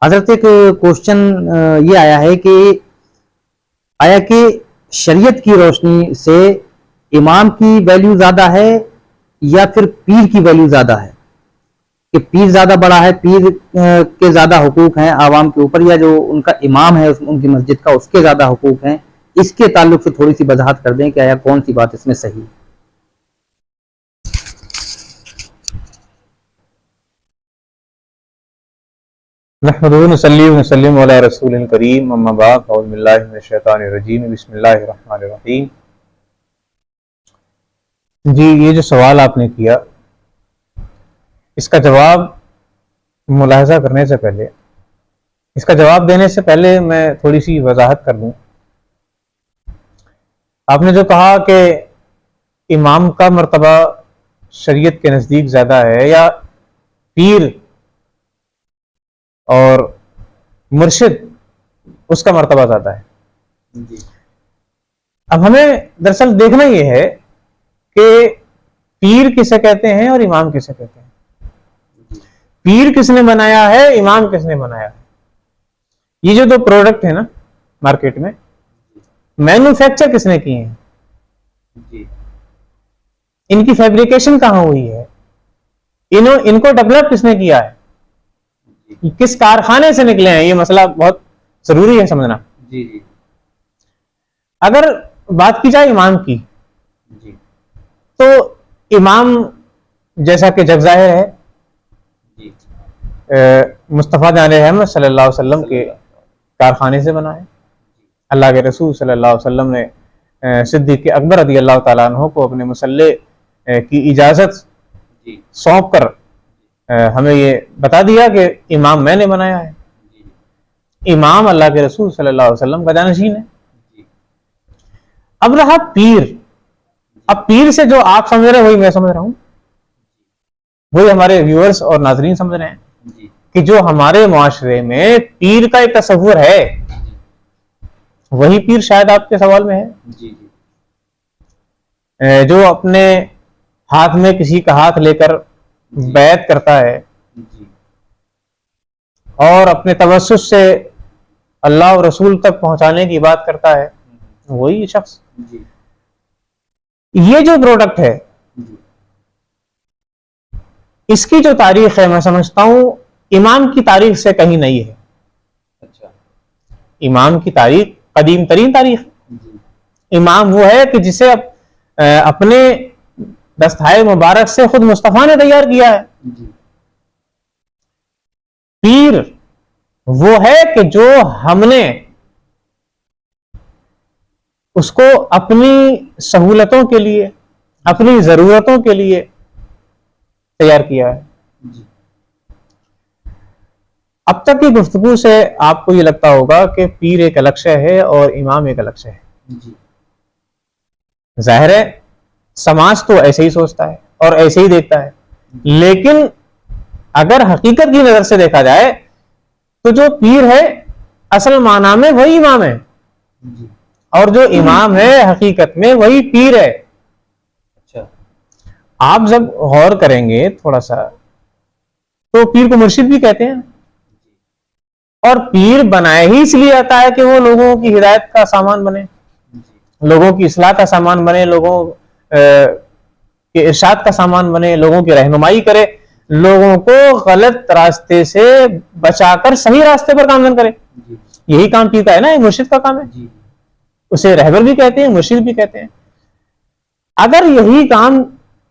हजरत एक क्वेश्चन ये आया कि शरीयत की रोशनी से इमाम की वैल्यू ज्यादा है या फिर पीर की वैल्यू ज्यादा है, कि पीर ज्यादा बड़ा है, पीर के ज्यादा हुकूक हैं आवाम के ऊपर, या जो उनका इमाम है उनकी मस्जिद का उसके ज्यादा हुकूक हैं। इसके ताल्लुक से थोड़ी सी वजाहत कर दें कि आया कौन सी बात इसमें सही है। नहमदुहु व नसल्ली व नसल्लिमु अला रसूलिल करीम, अम्मा बाद, औज़ु बिल्लाहि मिनश शैतानिर रजीम, बिस्मिल्लाहिर रहमानिर रहीम। जी, ये जो सवाल आपने किया, इसका जवाब मुलाहजा करने से पहले, इसका जवाब देने से पहले मैं थोड़ी सी वजाहत कर दूं। आपने जो कहा कि इमाम का मर्तबा शरीयत के नज़दीक ज़्यादा है या पीर और मुर्शिद उसका मर्तबा ज़्यादा है। जी। अब हमें दरअसल देखना यह है कि पीर किसे कहते हैं और इमाम किसे कहते हैं। पीर किसने बनाया है, इमाम किसने बनाया है। ये जो दो प्रोडक्ट है ना मार्केट में, मैन्युफैक्चर किसने किए हैं, इनकी फैब्रिकेशन कहां हुई है, इनको डेवलप किसने किया है, किस कारखाने से निकले हैं, ये मसला बहुत जरूरी है समझना। जी जी। अगर बात की जाए इमाम की, जी, तो इमाम जैसा कि जग जाहिर है मुस्तफ़ा जान रहमत सल्लल्लाहु अलैहि वसल्लम के कारखाने से बना है। अल्लाह के रसूल सल्लल्लाहु अलैहि वसल्लम ने सिद्दीक़ अकबर रज़ी अल्लाह तआला अन्हु को अपने मुसल्ले की इजाज़त सौंप कर हमें ये बता दिया कि इमाम मैंने बनाया है। इमाम अल्लाह के रसूल सल्लल्लाहु अलैहि वसल्लम का जानशीन है। अब रहा पीर। अब पीर से जो आप समझ रहे हैं वही मैं समझ रहा हूं, वही हमारे व्यूअर्स और नाजरीन समझ रहे हैं कि जो हमारे मुआशरे में पीर का एक तस्वुर है वही पीर शायद आपके सवाल में है। जो अपने हाथ में किसी का हाथ लेकर बैत करता है और अपने तवस्सुत से अल्लाह और रसूल तक पहुंचाने की बात करता है, वही शख्स। ये जो प्रोडक्ट है इसकी जो तारीख है मैं समझता हूं इमाम की तारीख से कहीं नहीं है। अच्छा। इमाम की तारीख कदीम तरीन तारीख। इमाम वो है कि जिसे अपने दस्तहाए मुबारक से खुद मुस्तफा ने तैयार किया है। पीर वो है कि जो हमने उसको अपनी सहूलतों के लिए, अपनी जरूरतों के लिए तैयार किया है। अब तक की गुफ्तगू से आपको ये लगता होगा कि पीर एक अलग शय है और इमाम एक अलग शय है। जाहिर है समाज तो ऐसे ही सोचता है और ऐसे ही देखता है, लेकिन अगर हकीकत की नजर से देखा जाए तो जो पीर है असल माना में वही इमाम है और जो इमाम है हकीकत में वही पीर है। अच्छा। आप जब गौर करेंगे थोड़ा सा तो पीर को मुर्शिद भी कहते हैं और पीर बनाया ही इसलिए आता है कि वो लोगों की हिदायत का सामान बने, लोगों की इस्लाह का सामान बने, लोगों के इरशाद का सामान बने, लोगों की रहनुमाई करे, लोगों को गलत रास्ते से बचाकर सही रास्ते पर गामजन करे। यही काम पीर का है ना, ये मुर्शिद का काम है। उसे रहबर भी कहते हैं, मुर्शिद भी कहते हैं। अगर यही काम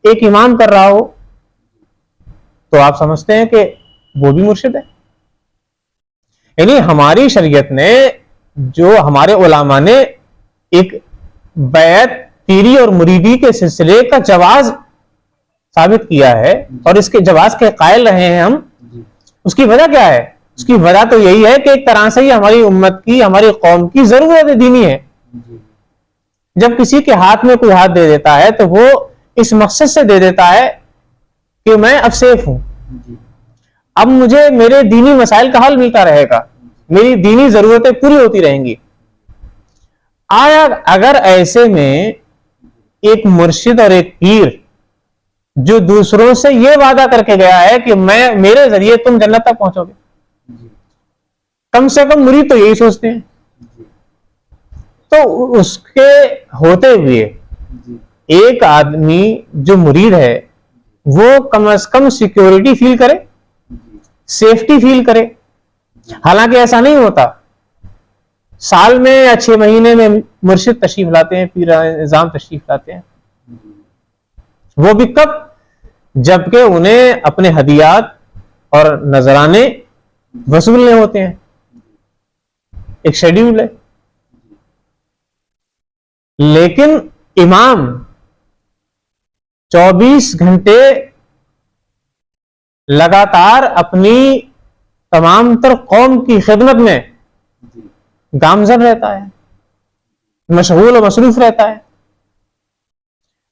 एक इमाम कर रहा हो तो आप समझते हैं कि वो भी मुर्शिद है। यानी हमारी शरीयत ने, जो हमारे उलामा ने एक बैत पीरी और मुरीदी के सिलसिले का जवाज साबित किया है और इसके जवाज के कायल रहे हैं हम, उसकी वजह क्या है? उसकी वजह तो यही है कि एक तरह से ही हमारी उम्मत की, हमारी कौम की जरूरत दीनी है। जब किसी के हाथ में कोई हाथ दे देता है तो वो इस मकसद से दे देता है कि मैं अब सेफ हूं, अब मुझे मेरे दीनी मसाइल का हल मिलता रहेगा, मेरी दीनी जरूरतें पूरी होती रहेंगी। आया अगर ऐसे में एक मुर्शिद और एक पीर जो दूसरों से यह वादा करके गया है कि मैं, मेरे जरिए तुम जन्नत तक पहुंचोगे, कम से कम मुरीद तो यही सोचते हैं। तो उसके होते हुए एक आदमी जो मुरीद है वो कम से कम सिक्योरिटी फील करे, सेफ्टी फील करे। हालांकि ऐसा नहीं होता, साल में या 6 महीने में मुर्शिद तशरीफ लाते हैं, पीर निजाम तशरीफ लाते हैं, वो भी कब, जबकि उन्हें अपने हदियात और नजराने वसूलने होते हैं, एक शेड्यूल है। लेकिन इमाम 24 घंटे लगातार अपनी तमाम तर कौम की खिदमत में गामजन रहता है, मशगूल और मसरूफ रहता है।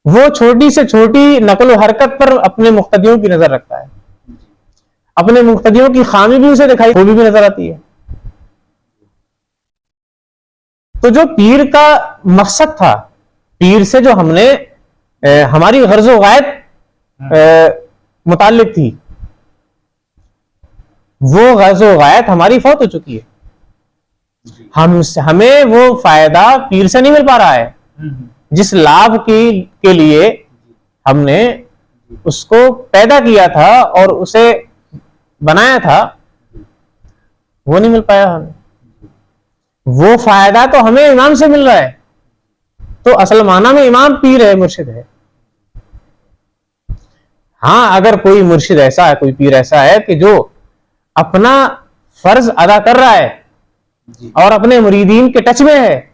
वो छोटी से छोटी नकल व हरकत पर अपने मुक्तदियों की नजर रखता है, अपने मुक्तदियों की खामी भी उसे दिखाई, वो भी नजर आती है। तो जो पीर का मकसद था, पीर से जो हमने हमारी गर्ज व गायत मुताल्लिक थी, वो गर्ज व गायत हमारी फौत हो चुकी है। हमें वो फायदा पीर से नहीं मिल पा रहा है, जिस लाभ के लिए हमने उसको पैदा किया था और उसे बनाया था, वो नहीं मिल पाया हमें। वो फायदा तो हमें इमाम से मिल रहा है। तो असल माना में इमाम पीर है, मुर्शिद है। हाँ, अगर कोई मुर्शिद ऐसा है, कोई पीर ऐसा है कि जो अपना फर्ज अदा कर रहा है और अपने मुरीदीन के टच में है,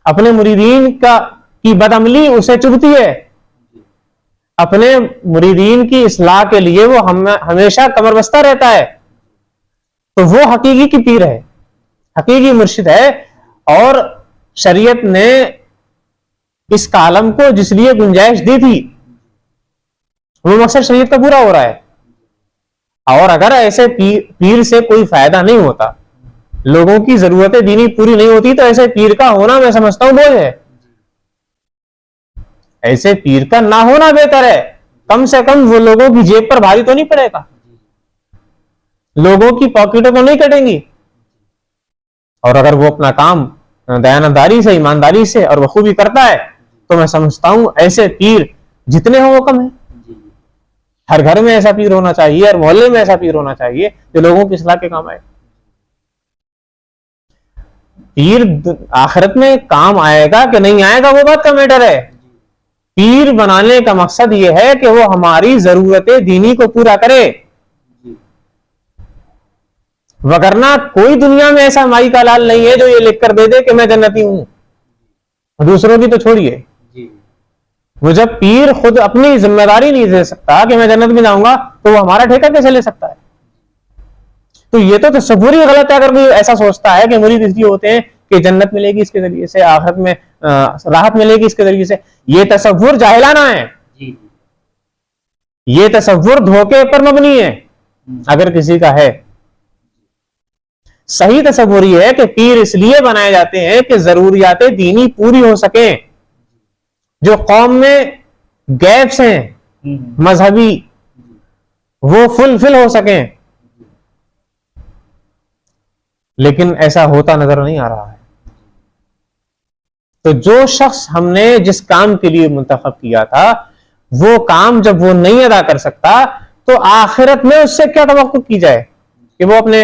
अपने मुरीदीन की बदअमली उसे चुभती है, अपने मुरीदीन की इस्लाह के लिए वो हमेशा कमरबस्ता रहता है, तो वो हकीकी की पीर है, हकीकी मुर्शिद है। और शरीयत ने इस कालम को जिस लिए गुंजाइश दी थी, वो मकसद शरीयत का पूरा हो रहा है। और अगर ऐसे पीर से कोई फायदा नहीं होता, लोगों की जरूरतें दीनी पूरी नहीं होती, तो ऐसे पीर का होना मैं समझता हूं बोझ है। ऐसे पीर का ना होना बेहतर है। कम से कम वो लोगों की जेब पर भारी तो नहीं पड़ेगा, लोगों की पॉकेटों तो नहीं कटेंगी। और अगर वो अपना काम दयानतदारी से, ईमानदारी से और बखूबी करता है, तो मैं समझता हूं ऐसे पीर जितने हो वो कम है। हर घर में ऐसा पीर होना चाहिए, हर मोहल्ले में ऐसा पीर होना चाहिए जो लोगों की इस्लाह के काम आए। पीर आखिरत में काम आएगा कि नहीं आएगा, वो बात का मैटर है। पीर बनाने का मकसद ये है कि वो हमारी जरूरतें दीनी को पूरा करे, वगरना कोई दुनिया में ऐसा माई का लाल नहीं है जो ये लिख कर दे दे कि मैं जन्नती हूं। दूसरों की तो छोड़िए, वो जब पीर खुद अपनी जिम्मेदारी नहीं दे सकता कि मैं जन्नत में जाऊंगा, तो वो हमारा ठेका कैसे ले सकता है? तो ये तो तसव्वुर ही गलत है। अगर कोई ऐसा सोचता है कि मुरीद इसलिए होते हैं कि जन्नत मिलेगी इसके जरिए से, आखिरत में राहत मिलेगी इसके जरिए से, ये तसव्वुर जाहिलाना है, ये तसव्वुर धोखे पर मबनी है। अगर किसी का है, सही तसव्वुर ये है कि पीर इसलिए बनाए जाते हैं कि जरूरियातें दीनी पूरी हो सके, जो कौम में गैप्स हैं मजहबी, वो फुलफिल हो सकें। लेकिन ऐसा होता नजर नहीं आ रहा है। तो जो शख्स हमने जिस काम के लिए मुंतखब किया था, वो काम जब वो नहीं अदा कर सकता, तो आखिरत में उससे क्या तवक्कुह की जाए कि वो अपने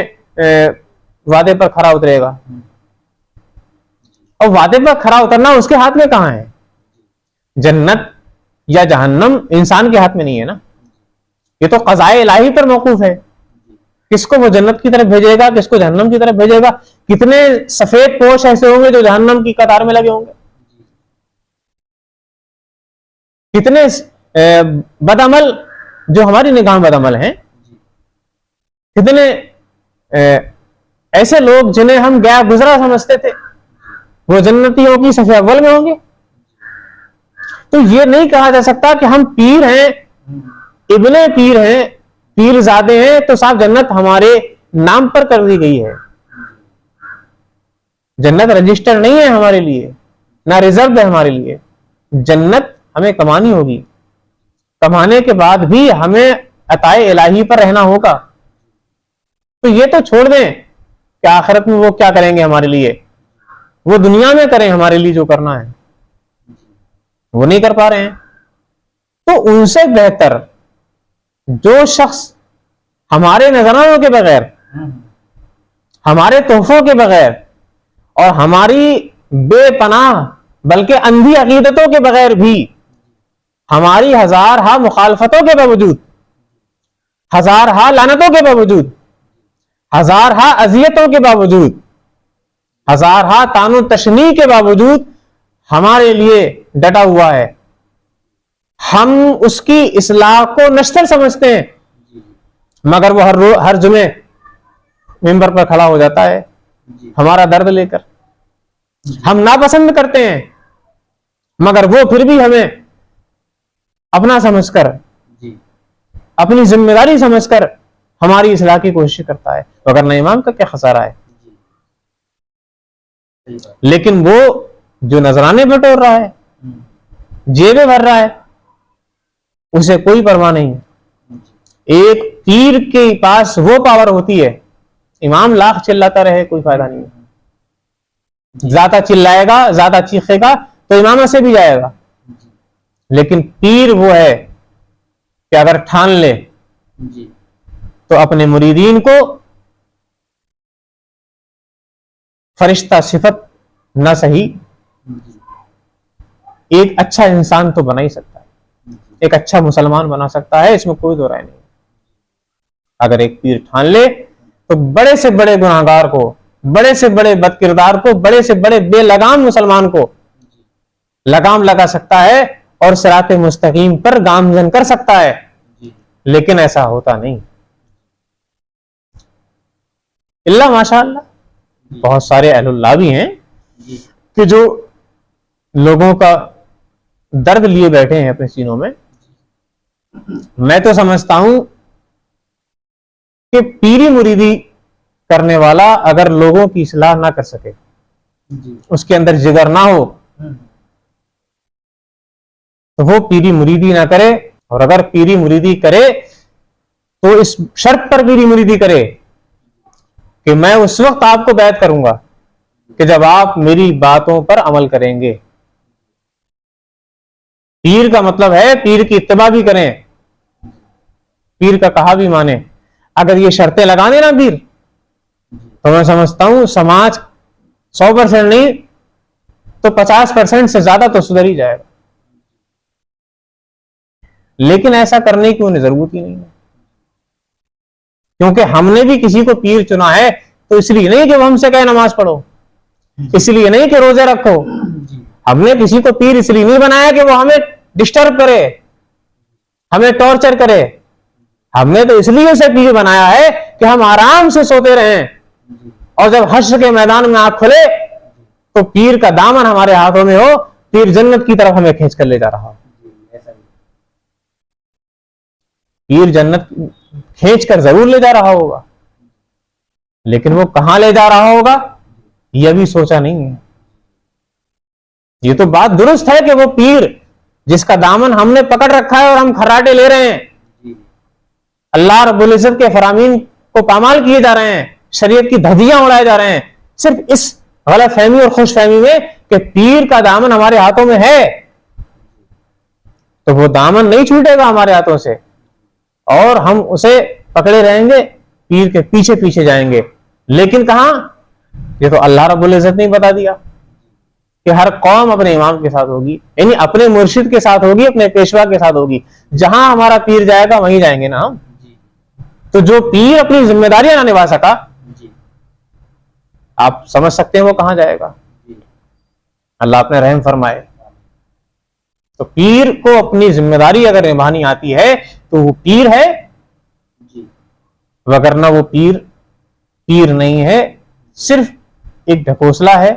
वादे पर खरा उतरेगा? और वादे पर खरा उतरना उसके हाथ में कहां है? जन्नत या जहन्नम इंसान के हाथ में नहीं है ना, ये तो क़ज़ाए इलाही पर मौकूफ है। किसको वो जन्नत की तरफ भेजेगा, किसको जहन्नम की तरफ भेजेगा? कितने सफेद पोश ऐसे होंगे जो जहन्नम की कतार में लगे होंगे, कितने बदअमल जो हमारी निगाह में बदअमल हैं, कितने ऐसे लोग जिन्हें हम गया गुजरा समझते थे, वो जन्नतियों की सफ़े अव्वल में होंगे। तो ये नहीं कहा जा सकता कि हम पीर हैं, इब्ने पीर हैं, पीरजादे हैं, तो साहब जन्नत हमारे नाम पर कर दी गई है। जन्नत रजिस्टर नहीं है हमारे लिए, ना रिजर्व है हमारे लिए। जन्नत हमें कमानी होगी, कमाने के बाद भी हमें अताए इलाही पर रहना होगा। तो ये तो छोड़ दें कि आखिरत में वो क्या करेंगे हमारे लिए, वो दुनिया में करें हमारे लिए जो करना है, वो नहीं कर पा रहे हैं। तो उनसे बेहतर जो शख्स हमारे नजरानों के बगैर, हमारे तोहफों के बगैर और हमारी बेपनाह बल्कि अंधी अकीदतों के बगैर भी, हमारी हजार हा मुखालफतों के बावजूद, हजार हा लानतों के बावजूद, हजार हा अजियतों के बावजूद, हजार हा तानु तशनी के बावजूद हमारे लिए डटा हुआ है, हम उसकी इस्लाह को नश्तर समझते हैं, मगर वो हर जुमे मिंबर पर खड़ा हो जाता है हमारा दर्द लेकर। हम नापसंद करते हैं मगर वो फिर भी हमें अपना समझकर, अपनी जिम्मेदारी समझकर हमारी इस्लाह की कोशिश करता है, वरना इमाम का क्या खसारा है। लेकिन वो जो नजराने बटोर रहा है, जेबें भर रहा है, उसे कोई परवाह नहीं है। एक पीर के पास वो पावर होती है, इमाम लाख चिल्लाता रहे कोई फायदा नहीं है, ज्यादा चिल्लाएगा, ज्यादा चीखेगा तो इमाम से भी जाएगा। लेकिन पीर वो है कि अगर ठान ले तो अपने मुरीदीन को फरिश्ता सिफत ना सही, एक अच्छा इंसान तो बना ही सकता है, एक अच्छा मुसलमान बना सकता है, इसमें कोई दो राय नहीं। अगर एक पीर ठान ले तो बड़े से बड़े गुनाहगार को, बड़े से बड़े बदकिरदार को, बड़े से बड़े बेलगाम मुसलमान को लगाम लगा सकता है और सिराते मुस्तकीम पर गामजन कर सकता है। लेकिन ऐसा होता नहीं। इल्ला माशाअल्लाह बहुत सारे अहलुल्लाह भी हैं कि जो लोगों का दर्द लिए बैठे हैं अपने सीनों में। मैं तो समझता हूं कि पीरी मुरीदी करने वाला अगर लोगों की इस्लाह ना कर सके, उसके अंदर जिगर ना हो, तो वो पीरी मुरीदी ना करे। और अगर पीरी मुरीदी करे तो इस शर्त पर पीरी मुरीदी करे कि मैं उस वक्त आपको बैत करूंगा कि जब आप मेरी बातों पर अमल करेंगे। पीर का मतलब है पीर की इत्तिबा भी करें, पीर का कहा भी माने। अगर ये शर्तें लगा देना पीर, तो मैं समझता हूं समाज 100% नहीं तो 50% से ज्यादा तो सुधर ही जाएगा। लेकिन ऐसा करने की उन्हें जरूरत ही नहीं है, क्योंकि हमने भी किसी को पीर चुना है तो इसलिए नहीं कि वो हमसे कहे नमाज पढ़ो, इसलिए नहीं कि रोजे रखो। हमने किसी को पीर इसलिए नहीं बनाया कि वो हमें डिस्टर्ब करे, हमें टॉर्चर करे। हमने तो इसलिए उसे पीर बनाया है कि हम आराम से सोते रहें, और जब हश्र के मैदान में आंख खुले तो पीर का दामन हमारे हाथों में हो, पीर जन्नत की तरफ हमें खींच कर ले जा रहा हो। पीर जन्नत खींच कर जरूर ले जा रहा होगा, लेकिन वो कहां ले जा रहा होगा यह भी सोचा नहीं है। ये तो बात दुरुस्त है कि वो पीर जिसका दामन हमने पकड़ रखा है और हम खर्राटे ले रहे हैं, अल्लाह रब्बुल इज्जत के फरामीन को पामाल किए जा रहे हैं, शरीयत की धज्जियां उड़ाए जा रहे हैं, सिर्फ इस गलत फहमी और खुश फहमी में कि पीर का दामन हमारे हाथों में है। तो वो दामन नहीं छूटेगा हमारे हाथों से और हम उसे पकड़े रहेंगे, पीर के पीछे पीछे जाएंगे। लेकिन कहां, ये तो अल्लाह रब्बुल इज्जत ने बता दिया कि हर कौम अपने इमाम के साथ होगी, यानी अपने मुर्शिद के साथ होगी, अपने पेशवा के साथ होगी। जहां हमारा पीर जाएगा वहीं जाएंगे ना हम। तो जो पीर अपनी जिम्मेदारियां ना निभा सका, आप समझ सकते हैं वो कहां जाएगा। अल्लाह अपने रहम फरमाए। तो पीर को अपनी जिम्मेदारी अगर निभानी आती है तो वो पीर है, वगरना वो पीर नहीं है, सिर्फ एक ढकोसला है।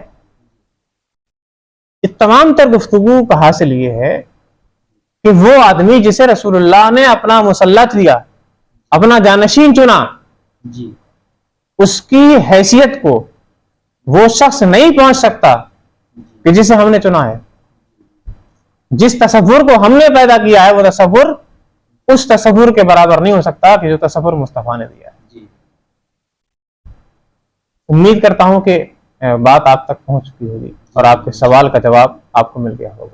इस तमाम तर गुफ्तगू का हासिल ये है कि वो आदमी जिसे रसूलुल्लाह ने अपना मुसल्लत दिया, अपना जानशीन चुना, उसकी हैसियत को वो शख्स नहीं पहुंच सकता कि जिसे हमने चुना है। जिस तसव्वुर को हमने पैदा किया है वो तसव्वुर उस तसव्वुर के बराबर नहीं हो सकता कि जो तसव्वुर मुस्तफा ने दिया है। उम्मीद करता हूं कि बात आप तक पहुंच चुकी होगी और आपके सवाल का जवाब आपको मिल गया होगा।